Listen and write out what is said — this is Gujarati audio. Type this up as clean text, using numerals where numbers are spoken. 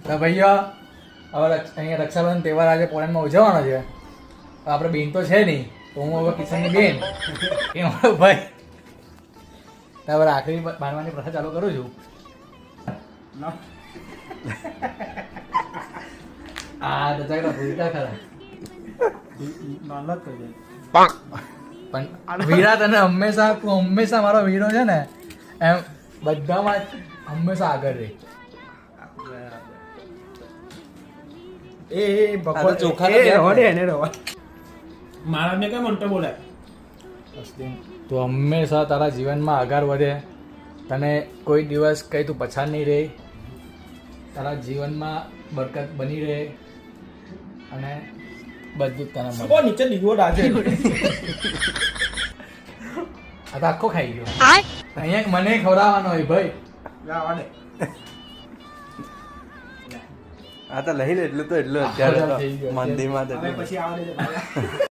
તો ભાઈઓ હવે અહીંયા રક્ષાબંધન તહેવાર આજે પોલેન્ડમાં ઉજવવાનો છે. આપણે બેન તો છે નહીં, તો હું હવે કિશનની બેન એ મારો ભાઈ. હવે રાખડી બાંધવાની પ્રથા ચાલુ કરું છું. આ દચાકડા ભૂલતા ખરા પણ વિરાટ અને હંમેશા મારો વીરો છે ને એમ બધામાં હંમેશા આગળ રહે. એ ભગવાન ચોખા મારા ને કઈ મંત્ર બોલાય. તો હંમેશા તારા જીવનમાં આગળ વધે, તને કોઈ દિવસ કઈ તું પછાડ નહીં રહે, તારા જીવનમાં બરકત બની રહે અને બધું તને મળે. ઓ નીચે દીવો ડાજે. આ તો આખો ખાઈ ગયો. અહીંયા મને ખવડાવવાનો હોય ભાઈ. આ તો લઈ લે એટલું તો એટલું થઈ અત્યારે ગયો. મંદિરમાં હવે પછી આવડે